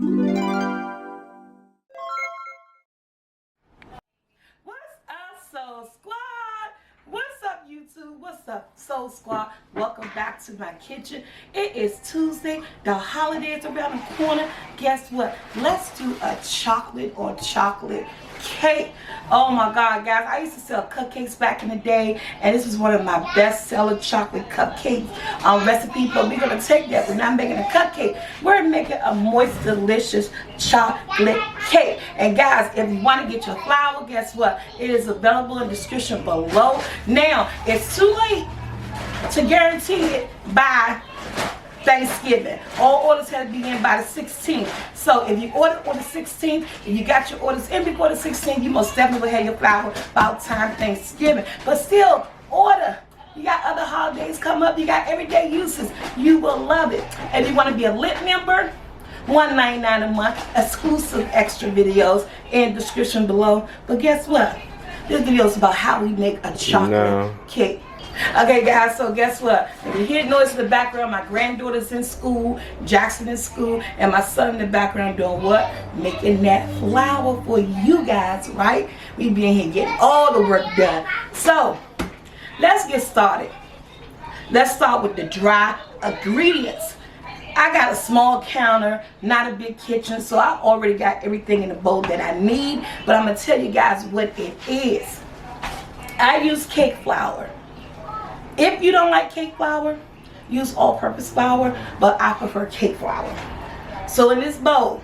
What's up, Soul Squad? What's up, YouTube? What's up, Soul Squad? Welcome back to my kitchen. It is Tuesday. The holidays around the corner. Guess what? Let's do a chocolate or chocolate cake. Oh my God, guys. I used to sell cupcakes back in the day, and this was one of my best-seller chocolate cupcake recipes. But we're going to take that. We're not making a cupcake. We're making a moist, delicious chocolate cake. And guys, if you want to get your flour, guess what? It is available in the description below. Now, it's too late to guarantee it by Thanksgiving. All orders have to be in by the 16th. So if you order on the 16th, if you got your orders in before the 16th, you most definitely will have your flour about time Thanksgiving. But still, order. You got other holidays come up. You got everyday uses. You will love it. If you want to be a lit member, $1.99 a month, exclusive extra videos in the description below. But guess what? This video is about how we make a chocolate cake. Okay, guys, so guess what? If you hear noise in the background, my granddaughter's in school, Jackson in school, and my son in the background doing what? Making that flour for you guys, right? We be in here getting all the work done. So, let's get started. Let's start with the dry ingredients. I got a small counter, not a big kitchen, so I already got everything in the bowl that I need, but I'm going to tell you guys what it is. I use cake flour. If you don't like cake flour, use all-purpose flour, but I prefer cake flour. So in this bowl,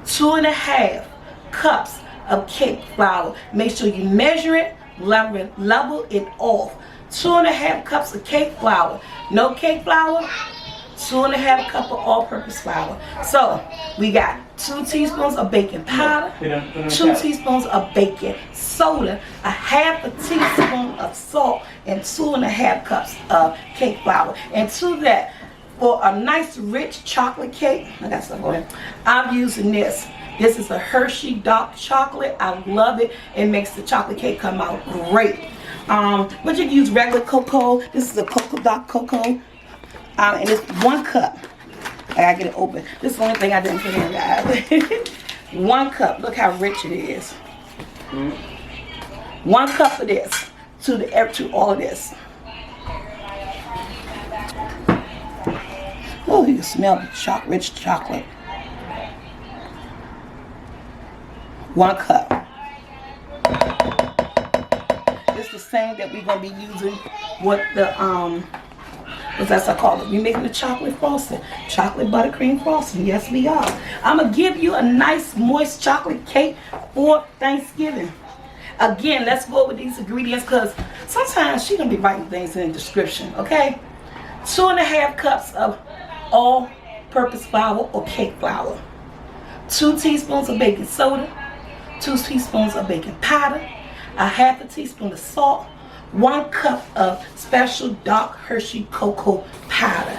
2.5 cups of cake flour. Make sure you measure it, level it off. 2.5 cups of cake flour. No cake flour, 2.5 cups of all-purpose flour. So we got 2 teaspoons of baking powder, 2 teaspoons of baking soda, a 1/2 teaspoon of salt, and 2.5 cups of cake flour. And to that, for a nice rich chocolate cake, I got stuff on it, I'm using this. This is a Hershey dark chocolate. I love it. It makes the chocolate cake come out great. But you can use regular cocoa. This is a dark cocoa. And it's 1 cup. I gotta get it open. This is the only thing I didn't put in, guys. 1 cup. Look how rich it is. 1 cup of this to all of this. Oh, you can smell the rich chocolate. 1 cup. It's the same that we're gonna be using with the that's what I call it. We're making the chocolate frosting. Chocolate buttercream frosting. Yes, we are. I'm going to give you a nice moist chocolate cake for Thanksgiving. Again, let's go over these ingredients because sometimes she's going to be writing things in the description, okay? 2.5 cups of all-purpose flour or cake flour. 2 teaspoons of baking soda. 2 teaspoons of baking powder. A 1/2 teaspoon of salt. 1 cup of special dark Hershey cocoa powder.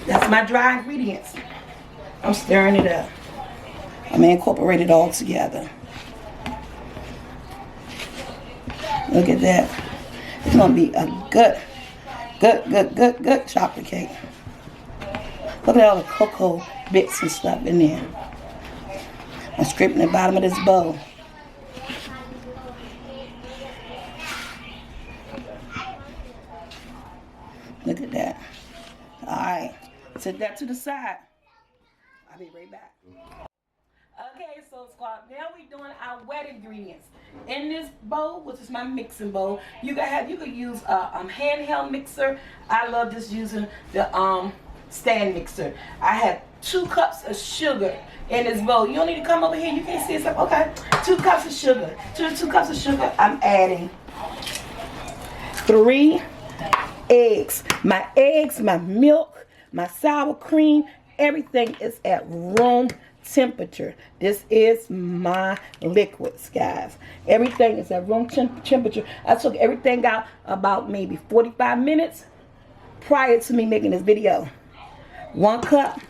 That's my dry ingredients. I'm stirring it up. I'm going to incorporate it all together. Look at that. It's going to be a good chocolate cake. Look at all the cocoa bits and stuff in there. I'm scraping the bottom of this bowl. Look at that. Alright. Set that to the side. I'll be right back. Okay, Soul Squad. Now we're doing our wet ingredients. In this bowl, which is my mixing bowl, you could use a handheld mixer. I love just using the stand mixer. I have 2 cups of sugar in this bowl. You don't need to come over here. You can't see it. Okay. 2 cups of sugar. 2 cups of sugar. I'm adding 3 eggs. My eggs, my milk, my sour cream, everything is at room temperature. This is my liquids, guys. Everything is at room temperature. I took everything out about maybe 45 minutes prior to me making this video. 1 cup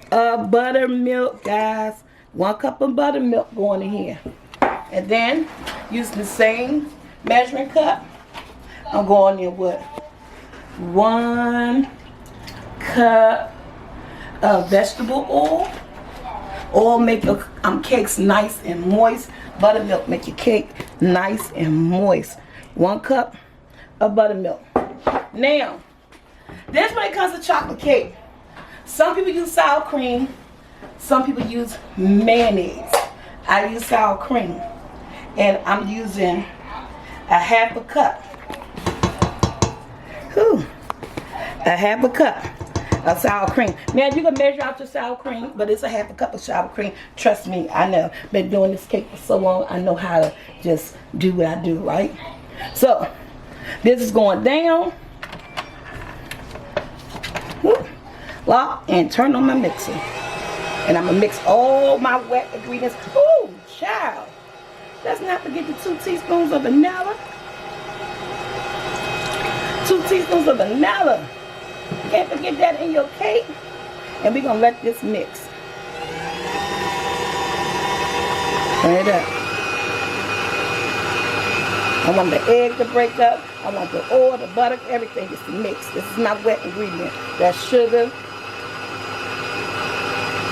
of buttermilk, guys. 1 cup of buttermilk going in here. And then, using the same measuring cup, I'm going in with 1 cup vegetable oil. Oil make your cakes nice and moist. Buttermilk make your cake nice and moist. 1 cup of buttermilk. Now, this when it comes to chocolate cake. Some people use sour cream. Some people use mayonnaise. I use sour cream. And I'm using a half a cup. Whew. A half a cup of sour cream. Now you can measure out your sour cream, but it's a half a cup of sour cream. Trust me, I know. Been doing this cake for so long, I know how to just do what I do, right? So, this is going down. Lock and turn on my mixer. And I'm going to mix all my wet ingredients. Ooh, child. Let's not forget the 2 teaspoons of vanilla. 2 teaspoons of vanilla. Can't forget that in your cake. And we're going to let this mix. Turn it up. I want the egg to break up. I want the oil, the butter, everything just to mix. This is my wet ingredient. That's sugar.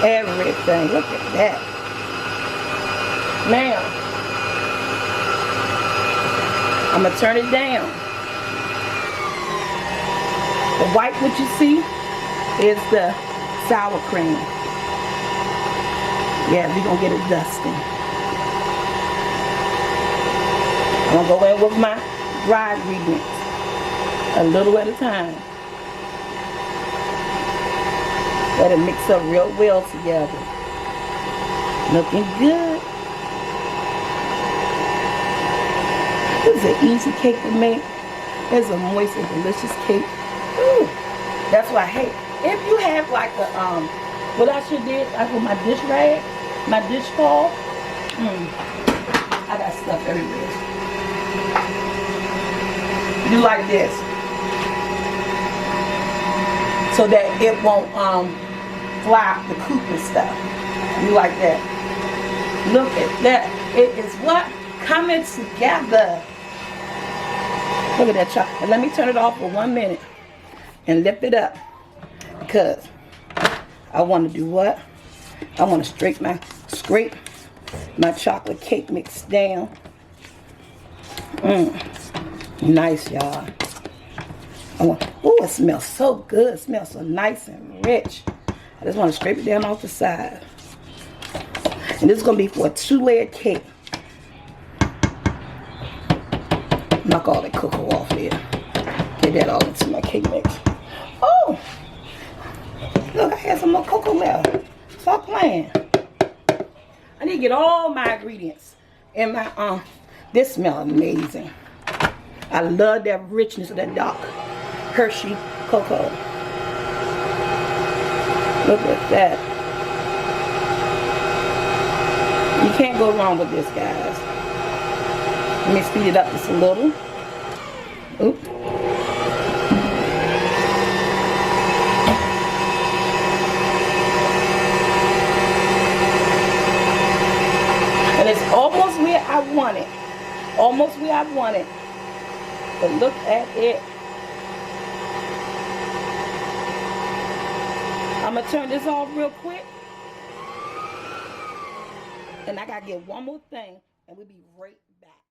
Everything. Look at that. Now, I'm going to turn it down. The white, what you see, is the sour cream. Yeah, we're going to get it dusty. I'm going to go in with my dry ingredients. A little at a time. Let it mix up real well together. Looking good. This is an easy cake to make. It's a moist and delicious cake. Ooh, that's what I hate. If you have like a, what I should do, like with my dish rag, my dish cloth, I got stuff everywhere. You like this. So that it won't fly the coop and stuff. You like that. Look at that. It is what? Coming together. Look at that, y'all. And let me turn it off for 1 minute and lift it up, because I want to do what? I want to scrape my chocolate cake mix down. Nice, y'all. Oh, it smells so good. It smells so nice and rich. I just want to scrape it down off the side. And this is going to be for a 2-layer cake. Knock all that cocoa off here. Get that all into my cake mix. Oh! Look, I had some more cocoa left. Stop playing. I need to get all my ingredients in my, this smells amazing. I love that richness of that dark Hershey cocoa. Look at that. You can't go wrong with this, guys. Let me speed it up just a little. Oop. And it's almost where I want it. Almost where I want it. But look at it. I'm going to turn this off real quick. And I got to get one more thing. And we'll be right back.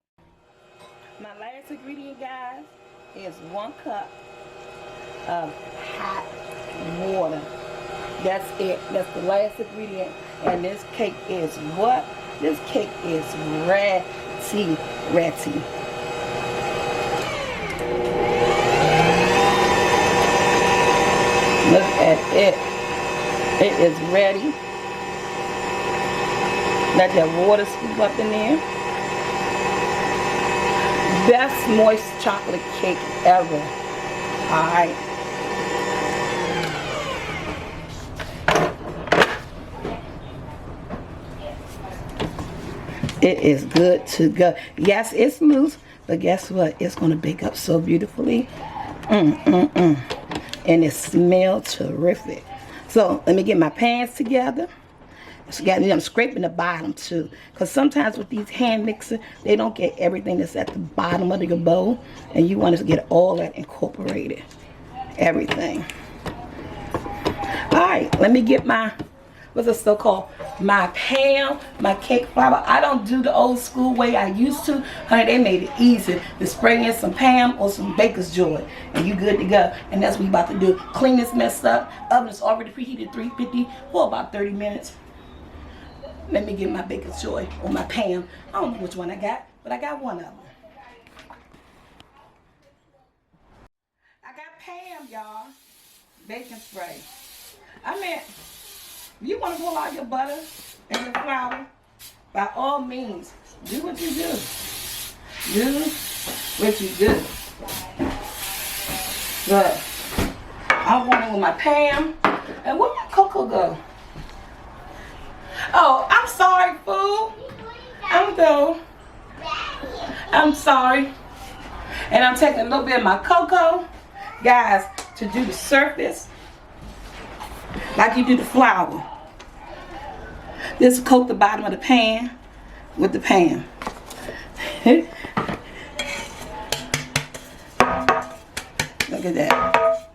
My last ingredient, guys, is 1 cup of hot water. That's it. That's the last ingredient. And this cake is what? This cake is ready. Look at it. It is ready. Let that water scoop up in there. Best moist chocolate cake ever. Alright. It is good to go. Yes, it's loose, but guess what? It's going to bake up so beautifully. And it smells terrific. So let me get my pans together. I'm scraping the bottom too, because sometimes with these hand mixers, they don't get everything that's at the bottom of your bowl, and you want to get all that incorporated, everything. Alright, let me get my, what's it still called? My Pam, my cake flour. I don't do the old school way I used to. Honey, they made it easy to spray in some Pam or some Baker's Joy, and you good to go. And that's what we about to do. Clean this mess up. Oven is already preheated 350 for about 30 minutes. Let me get my Baker's Joy or my Pam. I don't know which one I got, but I got one of them. I got Pam, y'all. Baking spray. I mean, you want to pull out your butter and your flour, by all means, do what you do. Do what you do. But I'm going with my Pam. And where my cocoa go? Oh, I'm sorry, fool. I'm sorry. And I'm taking a little bit of my cocoa, guys, to do the surface like you do the flour. Just coat the bottom of the pan with the Pam. Look at that.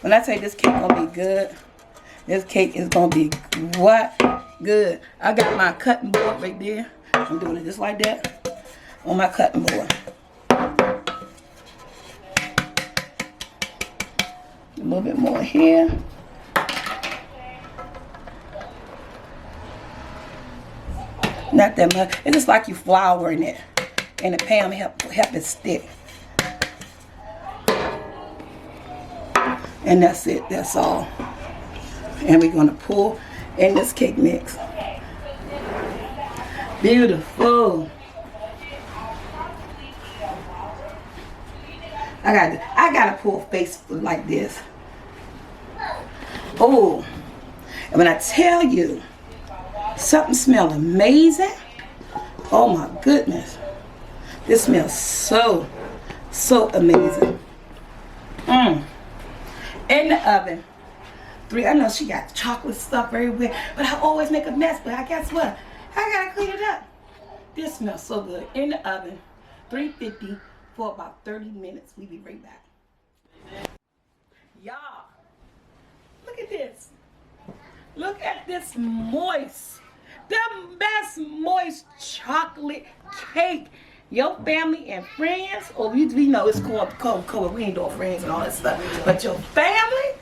When I say this cake gonna be good, this cake is gonna be what? Good. I got my cutting board right there. I'm doing it just like that on my cutting board. A little bit more here. Not that much. It's just like you flouring it, and the Pam help it stick. And that's it. That's all. And we're gonna pour in this cake mix. Beautiful. I gotta pour a face like this. Oh, and when I tell you something smells amazing, oh my goodness, this smells so amazing. In the oven. I know she got chocolate stuff everywhere, but I always make a mess. But I guess what? I gotta clean it up. This smells so good. In the oven, 350 for about 30 minutes. We'll be right back. Y'all, look at this. Look at this moist, the best moist chocolate cake. Your family and friends, or we know it's called we ain't doing friends and all that stuff, but your family,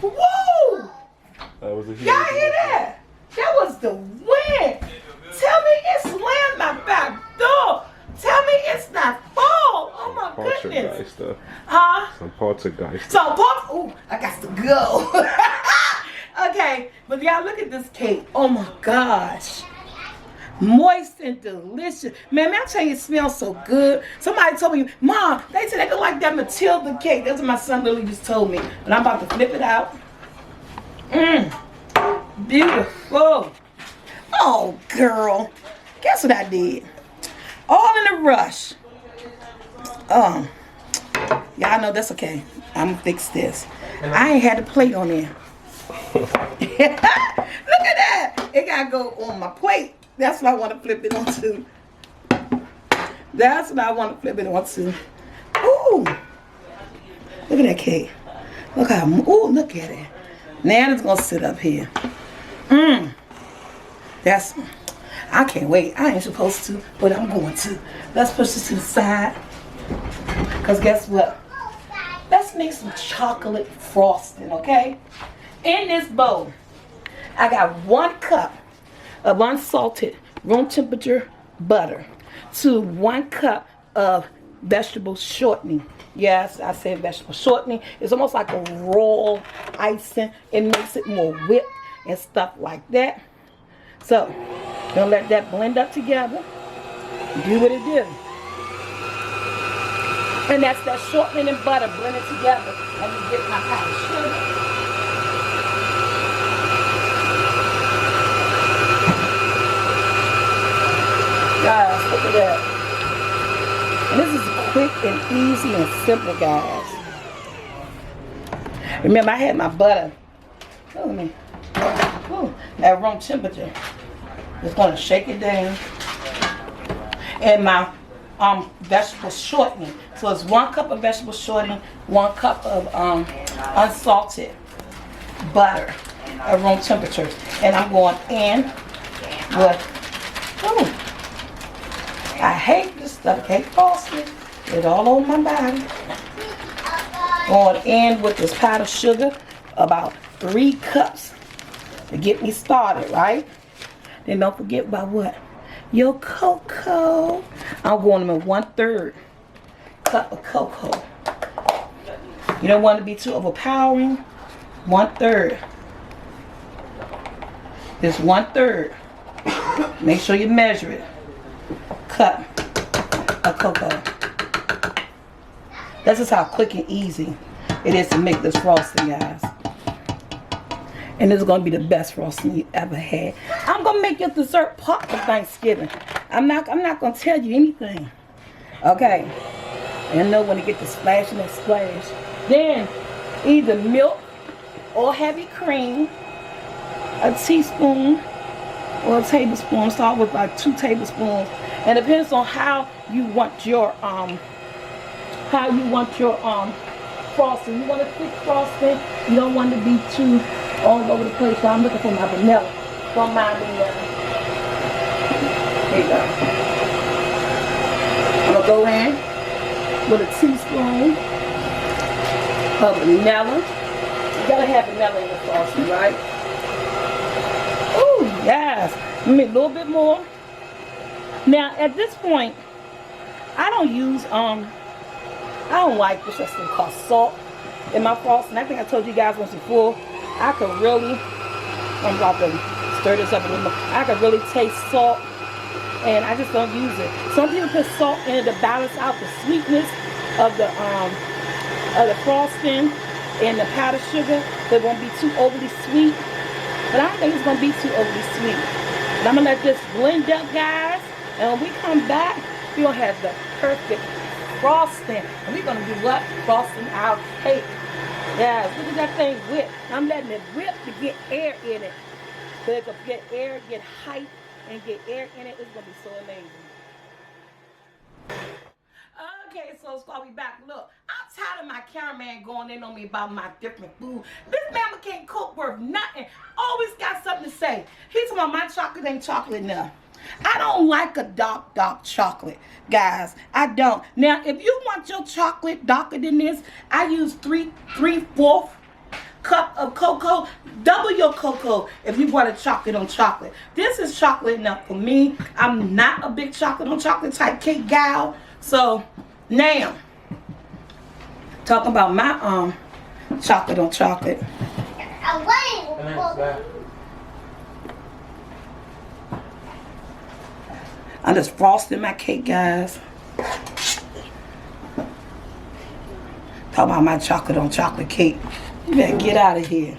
woo! That was a huge. Y'all hear that? That was the win. Tell me it slammed my back door. Tell me it's not fall. Oh my goodness. Huh? Some poltergeist. Ooh, I got to go. Okay, but y'all look at this cake. Oh my gosh. Moist and delicious. Man, I tell you, it smells so good. Somebody told me, Mom, they said they don't like that Matilda cake. That's what my son literally just told me. And I'm about to flip it out. Beautiful. Oh, girl. Guess what I did? All in a rush. Y'all know that's okay. I'm gonna fix this. I ain't had a plate on there. Look at that. It gotta go on my plate. That's what I want to flip it onto. That's what I want to flip it onto. Ooh. Look at that cake. Look how, ooh, look at it. Now it's going to sit up here. That's, I can't wait. I ain't supposed to, but I'm going to. Let's push this to the side. Because guess what? Let's make some chocolate frosting, okay? In this bowl, I got 1 cup of unsalted room temperature butter to 1 cup of vegetable shortening. Yes, I said vegetable shortening. It's almost like a raw icing. It makes it more whipped and stuff like that. So, gonna let that blend up together. Do what it do. And that's that shortening and butter blended together. Let me get my powdered sugar. Guys, look at that. And this is quick and easy and simple, guys. Remember, I had my butter at room temperature. Just going to shake it down. And my vegetable shortening. So it's 1 cup of vegetable shortening, 1 cup of unsalted butter at room temperature. And I'm going in with, I hate this stuff. I hate frosting. It's all over my body. Going in with this powdered sugar, about 3 cups to get me started, right? Then don't forget about what? Your cocoa. I'm going in with 1/3 cup of cocoa. You don't want to be too overpowering. 1/3. It's 1/3. Make sure you measure it. Cup of cocoa. This is how quick and easy it is to make this frosting, guys. And this is going to be the best frosting you ever had. I'm going to make your dessert pot for Thanksgiving. I'm not going to tell you anything. Okay. And know when to get the splash and the splash. Then, either milk or heavy cream, a teaspoon or a tablespoon. Start with like 2 tablespoons. And it depends on how you want your frosting. You want a thick frosting. You don't want to be too all over the place. So I'm looking for my vanilla. Don't mind me. There you go. I'm gonna go in with a teaspoon of vanilla. You gotta have vanilla in the frosting, right? Ooh, yes. Maybe a little bit more. Now at this point, I don't use I don't like this thing called salt in my frosting. I think I told you guys once before. I could really, I'm about to stir this up a little more. I could really taste salt, and I just don't use it. Some people put salt in it to balance out the sweetness of the frosting and the powdered sugar. So it won't be too overly sweet. But I don't think it's gonna be too overly sweet. But I'm gonna let this blend up, guys. And when we come back, we're gonna have the perfect frosting. And we're gonna do what? Frosting our cake. Yes, look at that thing whip. I'm letting it whip to get air in it. So it can get air, get height, and get air in it. It's gonna be so amazing. Okay, so I'll be back. Look, I'm tired of my cameraman going in on me about my different food. This man can't cook worth nothing. Always got something to say. He's talking about my chocolate ain't chocolate enough. I don't like a dark chocolate, guys. I don't. Now, if you want your chocolate darker than this, I use 3/4 cup of cocoa. Double your cocoa if you want a chocolate on chocolate. This is chocolate enough for me. I'm not a big chocolate on chocolate type cake gal. So now, talking about my chocolate on chocolate. I'm just frosting my cake, guys. Talking about my chocolate on chocolate cake. You better get out of here.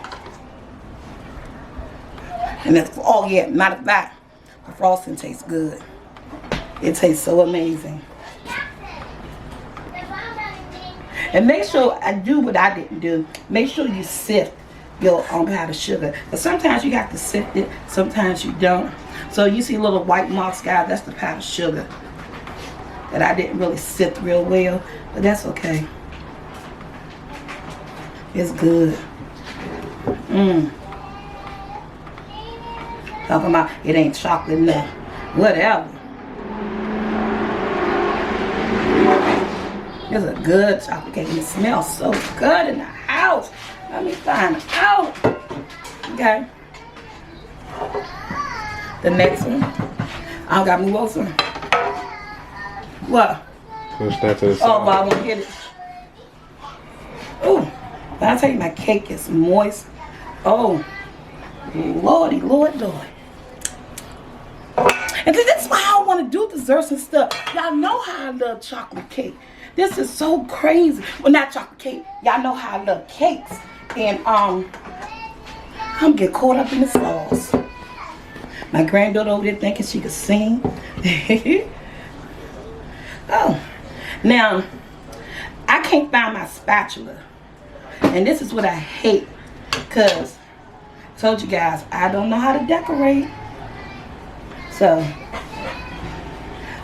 And that's, oh yeah, matter of fact, the frosting tastes good. It tastes so amazing. And make sure, I do what I didn't do. Make sure you sift your powdered sugar. But sometimes you have to sift it, sometimes you don't. So you see little white marks, guys, that's the powdered sugar that I didn't really sift real well, but that's okay. It's good. Talking about it ain't chocolate enough. Whatever. It's a good chocolate cake and it smells so good in the house. Let me find it out. Okay. The next one. I don't got to move over. What? Push that to the side. Oh, but I want to get it. Ooh. When I tell you my cake is moist. Oh. Lordy, Lord. And that's why I don't want to do desserts and stuff. Y'all know how I love chocolate cake. This is so crazy. Well, not chocolate cake. Y'all know how I love cakes. And I'm getting caught up in the sauce. My granddaughter over there thinking she could sing. Oh. Now, I can't find my spatula. And this is what I hate. Because I told you guys, I don't know how to decorate. So,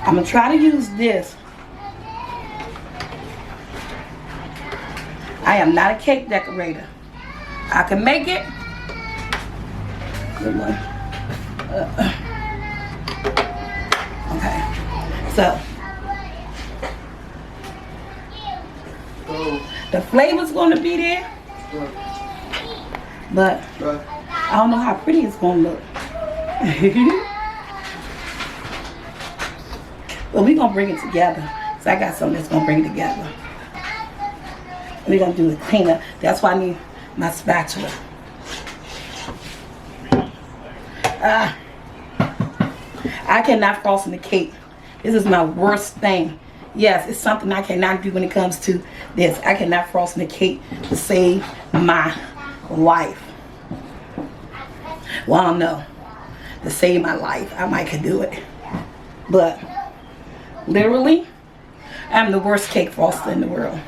I'm going to try to use this. I am not a cake decorator. I can make it. Good one. Okay. So the flavor's gonna be there, but I don't know how pretty it's gonna look. But we're gonna bring it together. So I got something that's gonna bring it together. We're gonna do the cleanup. That's why I need my spatula. I cannot frost in the cake. This is my worst thing. Yes, it's something I cannot do when it comes to this. I cannot frost in the cake to save my life. Well, I don't know. To save my life, I might could do it. But literally, I'm the worst cake froster in the world.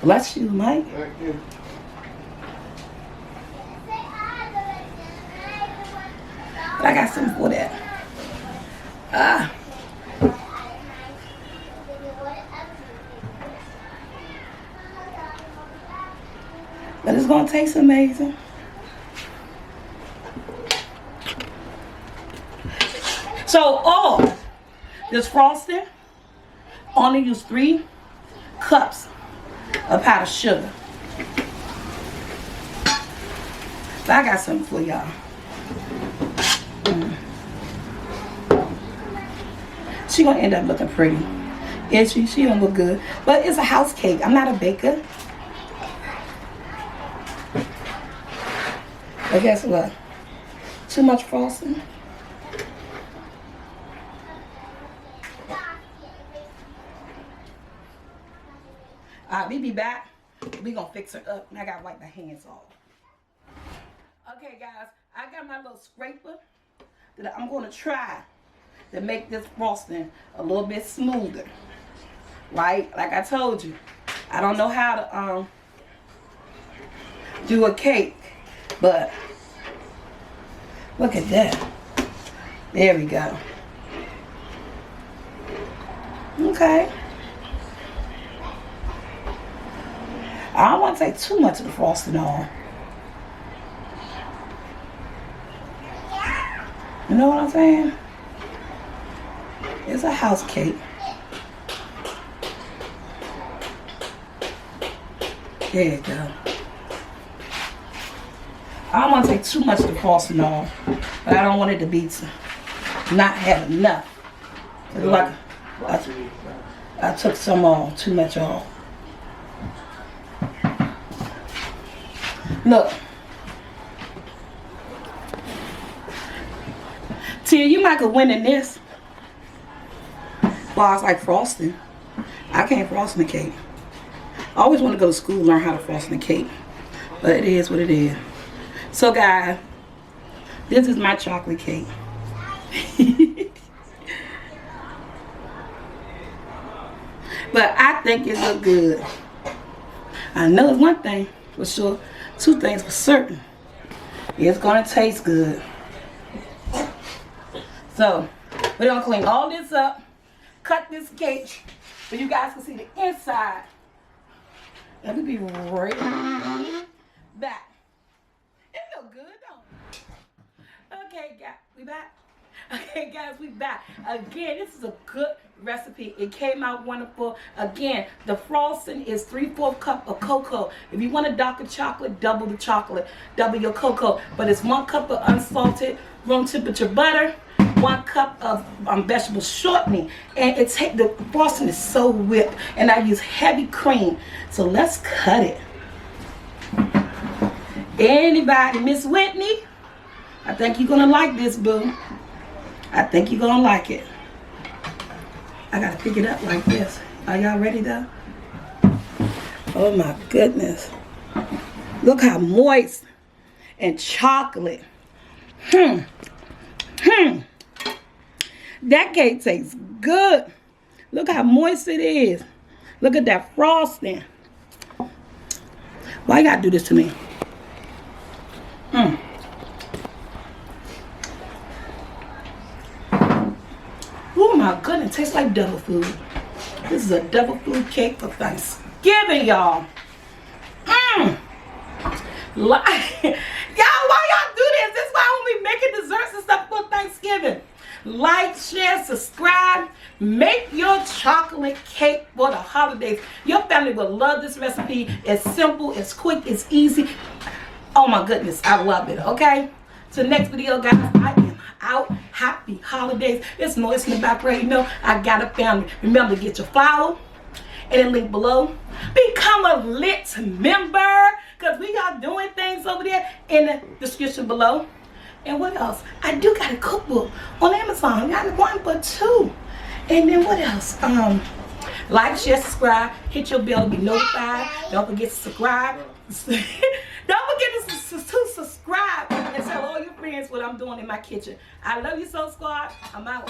Bless you, Mike. Thank you. But I got something for that. But it's gonna taste amazing. So this frosting only use 3 cups of powdered sugar. So I got something for y'all. She gonna end up looking pretty. Is she? She don't look good. But it's a house cake. I'm not a baker. But guess what? Too much frosting. Alright, we be back. We gonna fix her up. And I gotta wipe my hands off. Okay, guys. I got my little scraper that I'm gonna try to make this frosting a little bit smoother. Right? Like I told you, I don't know how to do a cake, but look at that. There we go. Okay. I don't want to take too much of the frosting on. You know what I'm saying? It's a house cake. There you go. I don't want to take too much of the frosting on, but I don't want it to be not have enough. It's like I took some off, too much off. Look. Tia, you might could win in this. Well, it's like frosting. I can't frost in the cake. I always want to go to school and learn how to frost in the cake. But it is what it is. So, guys, this is my chocolate cake. But I think it look good. I know it's one thing for sure. 2 things for certain. It's going to taste good. So, we're going to clean all this up. Cut this cake so you guys can see the inside. Let me be right back. It look good, don't it? Okay, guys, we back. Okay, guys, we back. Again, this is a good recipe. It came out wonderful. Again, the frosting is 3/4 cup of cocoa. If you want a darker chocolate, double the chocolate, double your cocoa. But it's 1 cup of unsalted room temperature butter, 1 cup of vegetable shortening, and the frosting is so whipped, and I use heavy cream. So let's cut it. Anybody, Miss Whitney? I think you're gonna like this, boo. I think you're gonna like it. I gotta pick it up like this. Are y'all ready though? Oh my goodness. Look how moist and chocolate. That cake tastes good. Look how moist it is. Look at that frosting. Why you gotta do this to me? Oh my goodness, it tastes like devil food. This is a devil food cake for Thanksgiving, y'all. Y'all, why y'all do this? This is why when we making desserts and stuff for Thanksgiving. Like, share, subscribe. Make your chocolate cake for the holidays. Your family will love this recipe. It's simple, it's quick, it's easy. Oh my goodness, I love it, okay? So next video, guys, I am out. Happy holidays. It's noise in the background. You know, I got a family. Remember, get your flour and then link below. Become a lit member because we are doing things over there in the description below. And what else? I do got a cookbook on Amazon. Got one for two. And then what else? Like, share, subscribe, hit your bell to be notified. Don't forget to subscribe. Don't forget to subscribe and tell all your friends what I'm doing in my kitchen. I love you, Soul Squad. I'm out.